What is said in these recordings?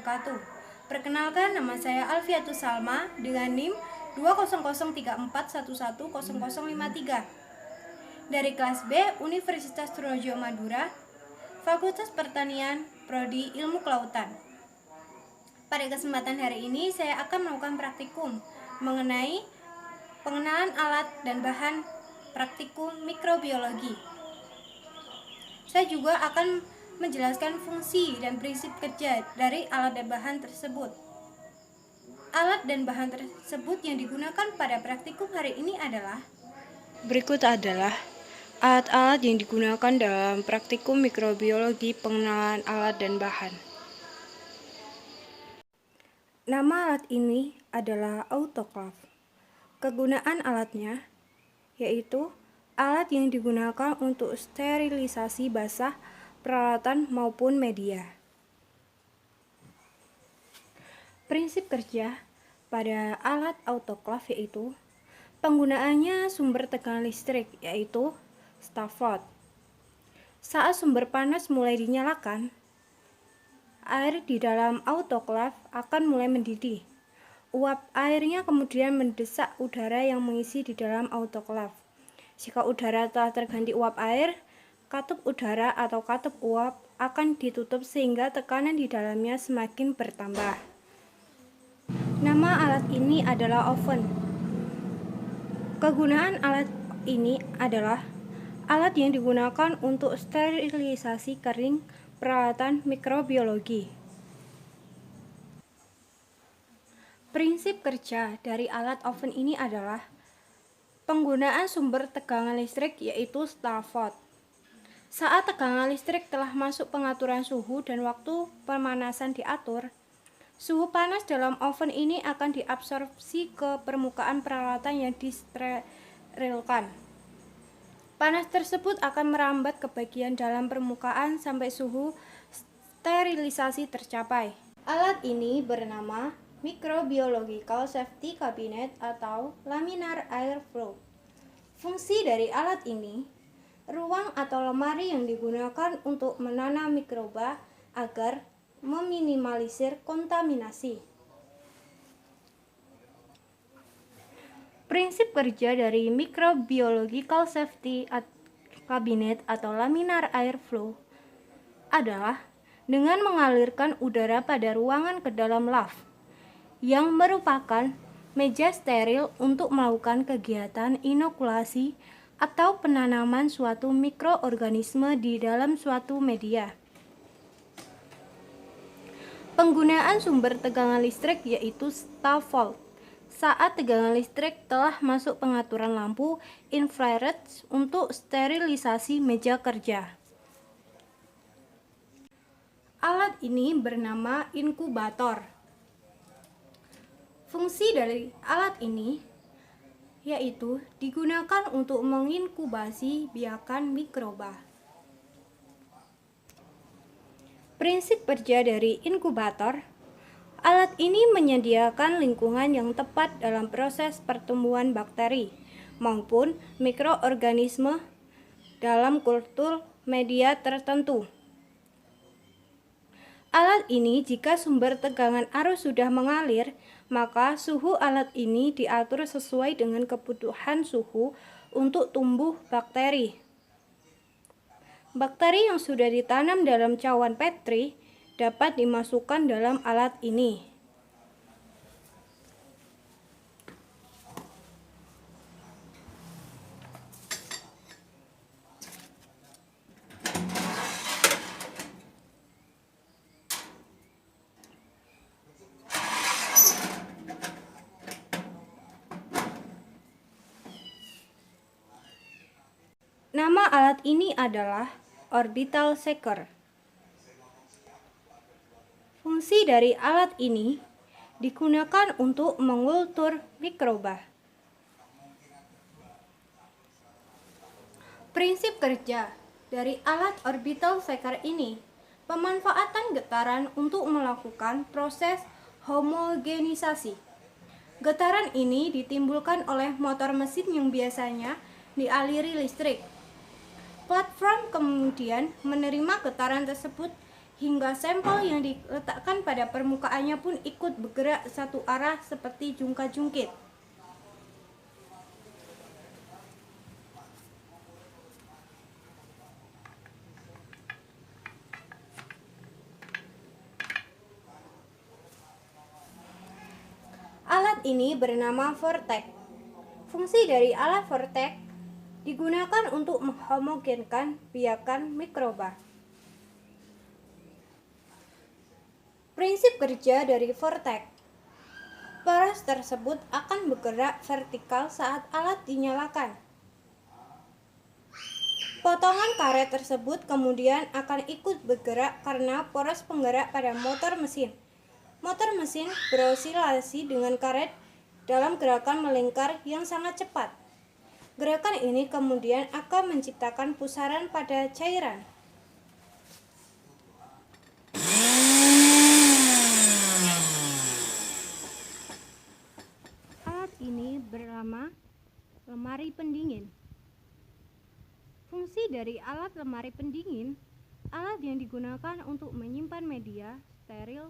wabarakatuh. Perkenalkan, nama saya Alfiatus Salma dengan NIM 20034110053 dari kelas B Universitas Trunojoyo Madura, Fakultas Pertanian, Prodi Ilmu Kelautan. Pada kesempatan hari ini saya akan melakukan praktikum mengenai pengenalan alat dan bahan praktikum mikrobiologi. Saya juga akan menjelaskan fungsi dan prinsip kerja dari alat dan bahan tersebut. Alat dan bahan tersebut yang digunakan pada praktikum hari ini adalah Berikut adalah alat-alat yang digunakan dalam praktikum mikrobiologi pengenalan alat dan bahan. Nama alat ini adalah autoclave. Kegunaan alatnya yaitu alat yang digunakan untuk sterilisasi basah, peralatan maupun media. Prinsip kerja pada alat autoclave yaitu penggunaannya sumber tegangan listrik yaitu Stafford. Saat sumber panas mulai dinyalakan, air di dalam autoclave akan mulai mendidih. Uap airnya kemudian mendesak udara yang mengisi di dalam autoclave. Jika udara telah terganti uap air, katup udara atau katup uap akan ditutup sehingga tekanan di dalamnya semakin bertambah. Nama alat ini adalah oven. Kegunaan alat ini adalah alat yang digunakan untuk sterilisasi kering peralatan mikrobiologi. Prinsip kerja dari alat oven ini adalah penggunaan sumber tegangan listrik yaitu Stafford. Saat tegangan listrik telah masuk pengaturan suhu dan waktu pemanasan diatur, suhu panas dalam oven ini akan diabsorpsi ke permukaan peralatan yang disterilkan. Panas tersebut akan merambat ke bagian dalam permukaan sampai suhu sterilisasi tercapai. Alat ini bernama Microbiological Safety Cabinet atau Laminar Air Flow. Fungsi dari alat ini, ruang atau lemari yang digunakan untuk menanam mikroba agar meminimalisir kontaminasi. Prinsip kerja dari Microbiological Safety Cabinet atau Laminar Air Flow adalah dengan mengalirkan udara pada ruangan ke dalam lab, yang merupakan meja steril untuk melakukan kegiatan inokulasi atau penanaman suatu mikroorganisme di dalam suatu media. Penggunaan sumber tegangan listrik yaitu Stafford. Saat tegangan listrik telah masuk pengaturan lampu infrared untuk sterilisasi meja kerja. Alat ini bernama inkubator. Fungsi dari alat ini yaitu digunakan untuk menginkubasi biakan mikroba. Prinsip kerja dari inkubator, alat ini menyediakan lingkungan yang tepat dalam proses pertumbuhan bakteri maupun mikroorganisme dalam kultur media tertentu. Alat ini jika sumber tegangan arus sudah mengalir, maka suhu alat ini diatur sesuai dengan kebutuhan suhu untuk tumbuh bakteri. Bakteri yang sudah ditanam dalam cawan Petri dapat dimasukkan dalam alat ini. Nama alat ini adalah orbital shaker. Fungsi dari alat ini digunakan untuk mengultur mikroba. Prinsip kerja dari alat orbital shaker ini, pemanfaatan getaran untuk melakukan proses homogenisasi. Getaran ini ditimbulkan oleh motor mesin yang biasanya dialiri listrik. Platform kemudian menerima getaran tersebut hingga sampel yang diletakkan pada permukaannya pun ikut bergerak satu arah seperti jungkat-jungkit. Alat ini bernama vortex. Fungsi dari alat vortex digunakan untuk menghomogenkan biakan mikroba. Prinsip kerja dari vortex. Poros tersebut akan bergerak vertikal saat alat dinyalakan. Potongan karet tersebut kemudian akan ikut bergerak karena poros penggerak pada motor mesin. Motor mesin berosilasi dengan karet dalam gerakan melingkar yang sangat cepat. Gerakan ini kemudian akan menciptakan pusaran pada cairan. Alat ini bernama lemari pendingin. Fungsi dari alat lemari pendingin, alat yang digunakan untuk menyimpan media steril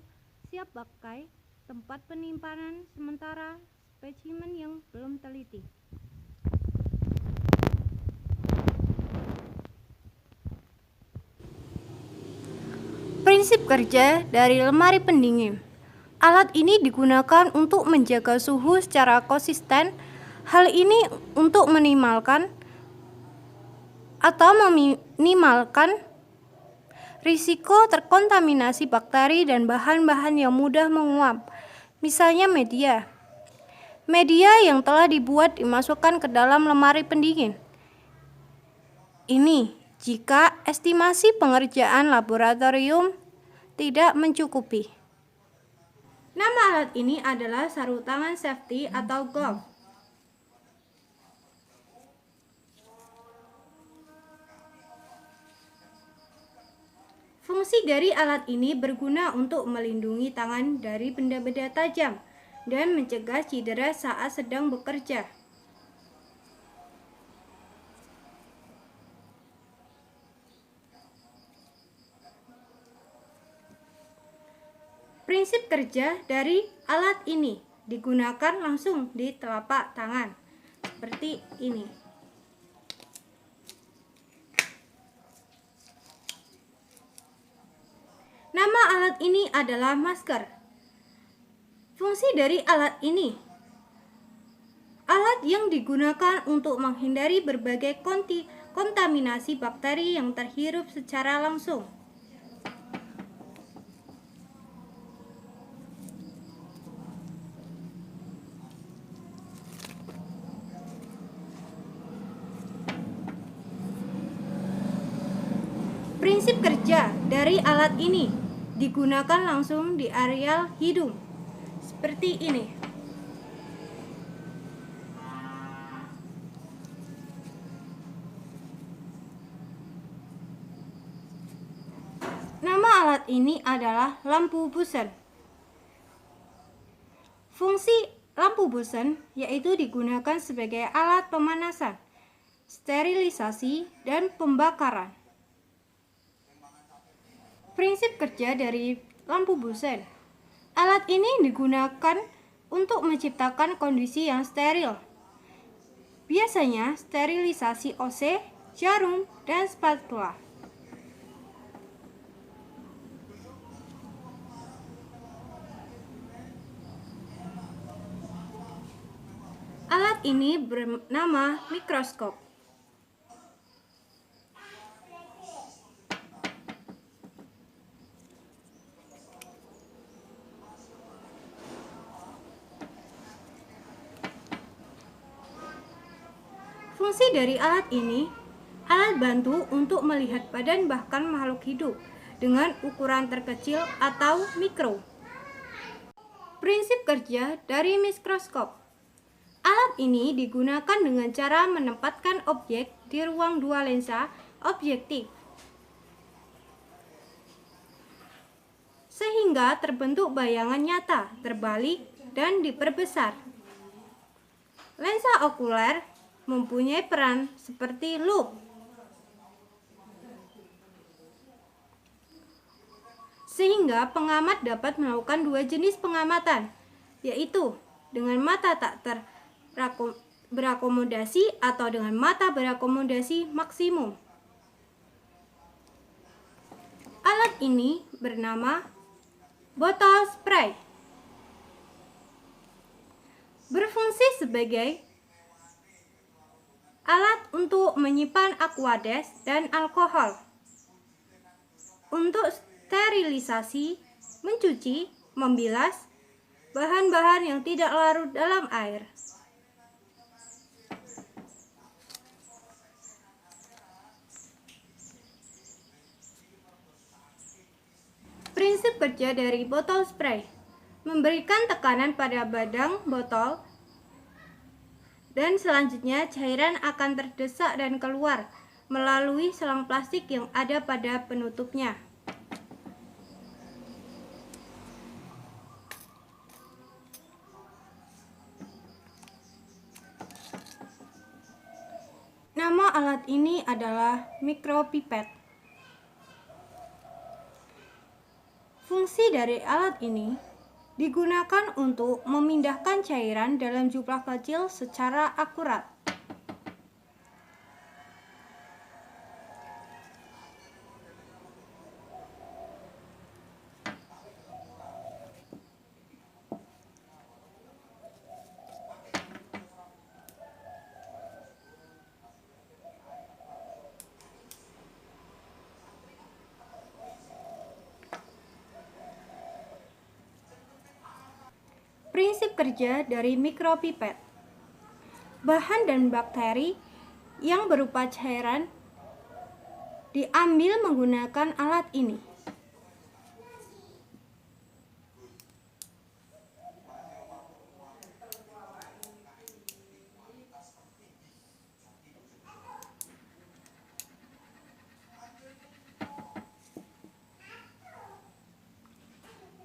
siap pakai, tempat penyimpanan sementara spesimen yang belum teliti. Prinsip kerja dari lemari pendingin. Alat ini digunakan untuk menjaga suhu secara konsisten. Hal ini untuk meminimalkan risiko terkontaminasi bakteri dan bahan-bahan yang mudah menguap. Misalnya media yang telah dibuat dimasukkan ke dalam lemari pendingin. Ini jika estimasi pengerjaan laboratorium tidak mencukupi. Nama alat ini adalah sarung tangan safety atau glove. Fungsi dari alat ini berguna untuk melindungi tangan dari benda-benda tajam dan mencegah cedera saat sedang bekerja. Prinsip kerja dari alat ini digunakan langsung di telapak tangan, seperti ini. Nama alat ini adalah masker. Fungsi dari alat ini, alat yang digunakan untuk menghindari berbagai kontaminasi bakteri yang terhirup secara langsung. Prinsip kerja dari alat ini digunakan langsung di areal hidung, seperti ini. Nama alat ini adalah lampu Bunsen. Fungsi lampu Bunsen yaitu digunakan sebagai alat pemanasan, sterilisasi, dan pembakaran. Prinsip kerja dari lampu Bunsen. Alat ini digunakan untuk menciptakan kondisi yang steril. Biasanya sterilisasi OC, jarum, dan spatula. Alat ini bernama mikroskop. Fungsi dari alat ini, alat bantu untuk melihat badan bahkan makhluk hidup dengan ukuran terkecil atau mikro. Prinsip kerja dari mikroskop. Alat ini digunakan dengan cara menempatkan objek di ruang dua lensa objektif, sehingga terbentuk bayangan nyata, terbalik, dan diperbesar. Lensa okuler mempunyai peran seperti loop. Sehingga pengamat dapat melakukan dua jenis pengamatan, yaitu dengan mata tak berakomodasi atau dengan mata berakomodasi maksimum. Alat ini bernama botol spray. Berfungsi sebagai alat untuk menyimpan aqueous dan alkohol, untuk sterilisasi, mencuci, membilas bahan-bahan yang tidak larut dalam air. Prinsip kerja dari botol spray: memberikan tekanan pada badang botol dan selanjutnya cairan akan terdesak dan keluar melalui selang plastik yang ada pada penutupnya. Nama alat ini adalah micropipette. Fungsi dari alat ini digunakan untuk memindahkan cairan dalam jumlah kecil secara akurat. Prinsip kerja dari micropipette: bahan dan bakteri yang berupa cairan diambil menggunakan alat ini.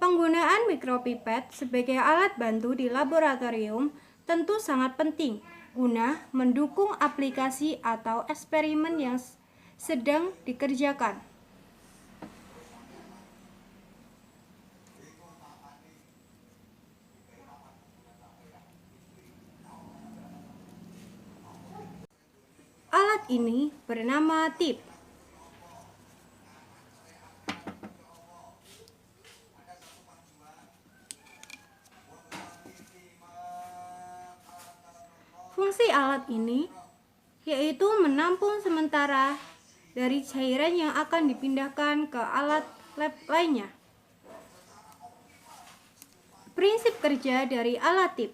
Penggunaan micropipette sebagai alat bantu di laboratorium tentu sangat penting guna mendukung aplikasi atau eksperimen yang sedang dikerjakan. Alat ini bernama tip. Fungsi alat ini yaitu menampung sementara dari cairan yang akan dipindahkan ke alat lab lainnya. Prinsip kerja dari alat tip: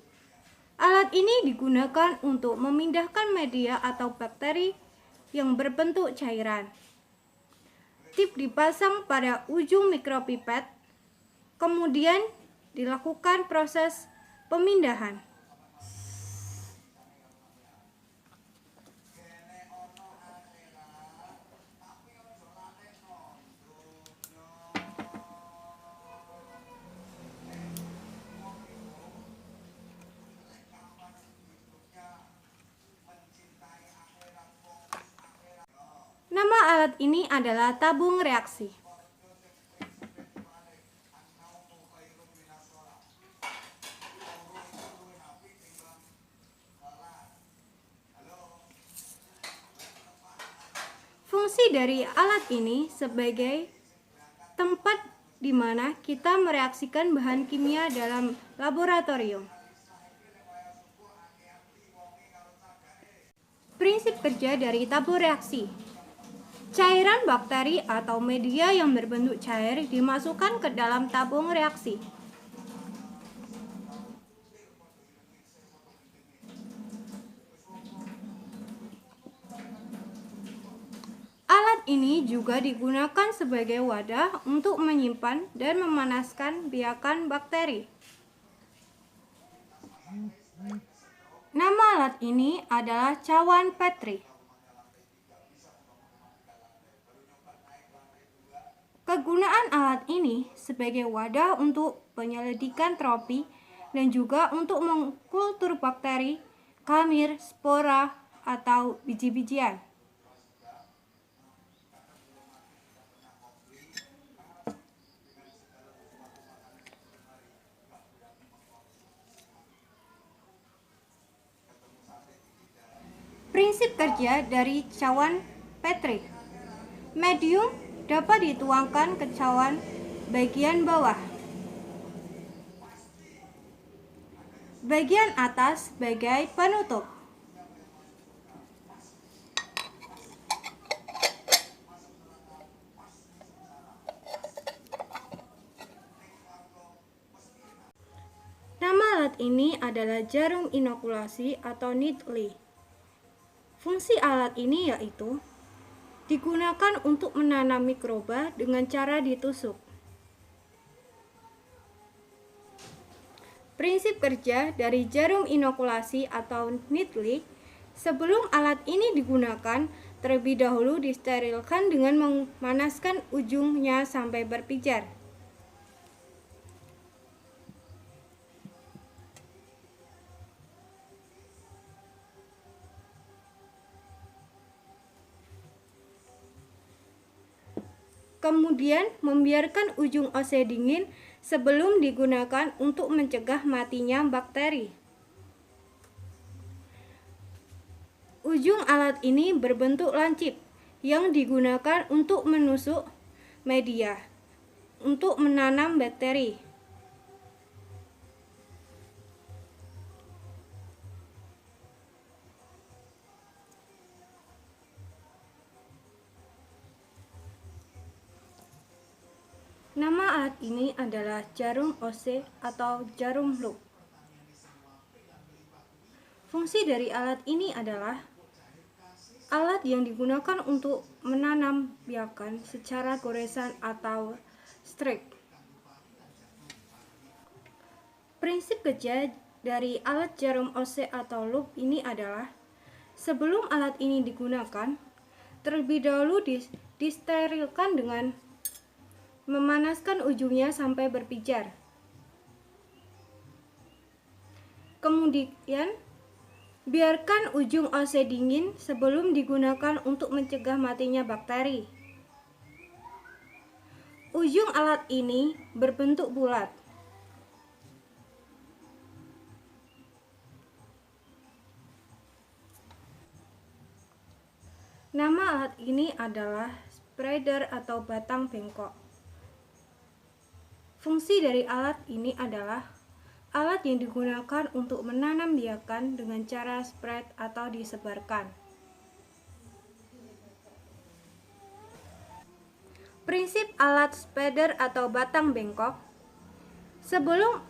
alat ini digunakan untuk memindahkan media atau bakteri yang berbentuk cairan. Tip dipasang pada ujung micropipette, kemudian dilakukan proses pemindahan. Nama alat ini adalah tabung reaksi. Fungsi dari alat ini sebagai tempat di mana kita mereaksikan bahan kimia dalam laboratorium. Prinsip kerja dari tabung reaksi: cairan bakteri atau media yang berbentuk cair dimasukkan ke dalam tabung reaksi. Alat ini juga digunakan sebagai wadah untuk menyimpan dan memanaskan biakan bakteri. Nama alat ini adalah cawan Petri. Kegunaan alat ini sebagai wadah untuk penyelidikan tropi dan juga untuk mengkultur bakteri, kamir, spora, atau biji-bijian. Prinsip kerja dari cawan Petri. Medium dapat dituangkan ke cawan bagian bawah. Bagian atas sebagai penutup. Nama alat ini adalah jarum inokulasi atau needle. Fungsi alat ini yaitu digunakan untuk menanam mikroba dengan cara ditusuk. Prinsip kerja dari jarum inokulasi atau needle, sebelum alat ini digunakan, terlebih dahulu disterilkan dengan memanaskan ujungnya sampai berpijar. Kemudian membiarkan ujung OC dingin sebelum digunakan untuk mencegah matinya bakteri. Ujung alat ini berbentuk lancip yang digunakan untuk menusuk media untuk menanam bakteri. Nama alat ini adalah jarum OC atau jarum loop. Fungsi dari alat ini adalah alat yang digunakan untuk menanam biakan secara goresan atau strike. Prinsip kerja dari alat jarum OC atau loop ini adalah sebelum alat ini digunakan, terlebih dahulu disterilkan dengan memanaskan ujungnya sampai berpijar. Kemudian, biarkan ujung OC dingin sebelum digunakan untuk mencegah matinya bakteri. Ujung alat ini berbentuk bulat. Nama alat ini adalah spreader atau batang bengkok. Fungsi dari alat ini adalah alat yang digunakan untuk menanam biakan dengan cara spread atau disebarkan. Prinsip alat spreader atau batang bengkok. Sebelum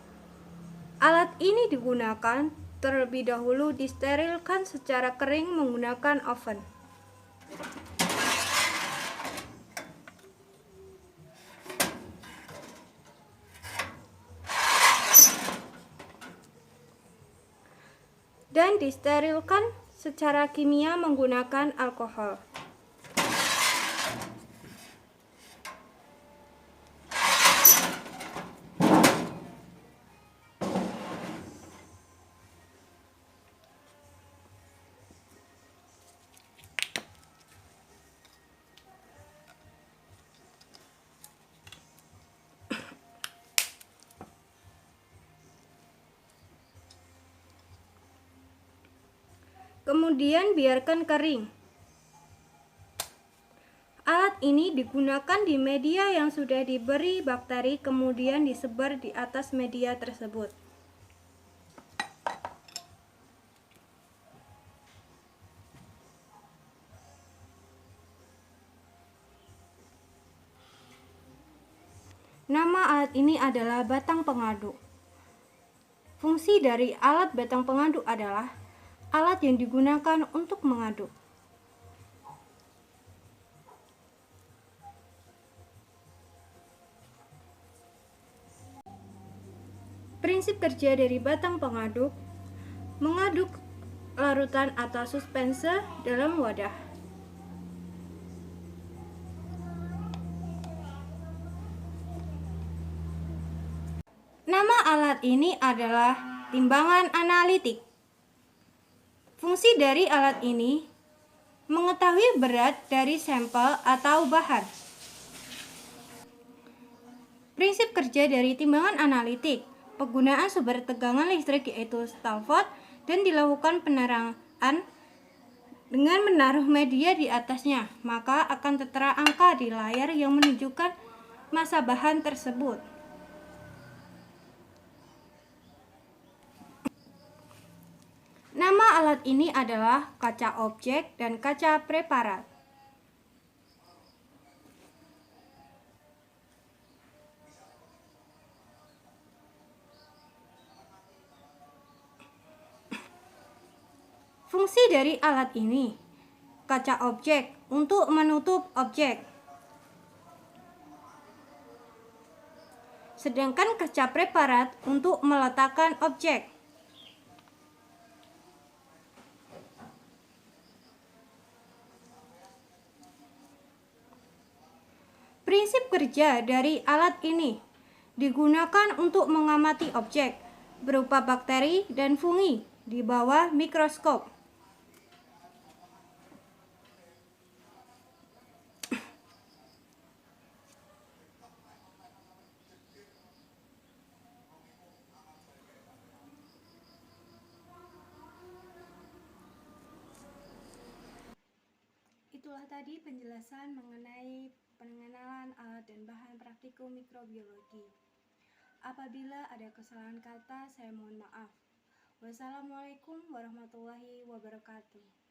alat ini digunakan, terlebih dahulu disterilkan secara kering menggunakan oven. Dan disterilkan secara kimia menggunakan alkohol. Kemudian biarkan kering. Alat ini digunakan di media yang sudah diberi bakteri, kemudian disebar di atas media tersebut. Nama alat ini adalah batang pengaduk. Fungsi dari alat batang pengaduk adalah alat yang digunakan untuk mengaduk. Prinsip kerja dari batang pengaduk: mengaduk larutan atau suspense dalam wadah. Nama alat ini adalah timbangan analitik. Fungsi dari alat ini mengetahui berat dari sampel atau bahan. Prinsip kerja dari timbangan analitik: penggunaan sumber tegangan listrik yaitu stalfot dan dilakukan penerangan Dengan menaruh media di atasnya, maka akan tertera angka di layar yang menunjukkan massa bahan tersebut. Nama alat ini adalah kaca objek dan kaca preparat. Fungsi dari alat ini, kaca objek untuk menutup objek, sedangkan kaca preparat untuk meletakkan objek. Prinsip kerja dari alat ini digunakan untuk mengamati objek berupa bakteri dan fungi di bawah mikroskop. Itulah tadi penjelasan mengenai pengenalan alat dan bahan praktikum mikrobiologi. Apabila ada kesalahan kata, saya mohon maaf. Wassalamualaikum warahmatullahi wabarakatuh.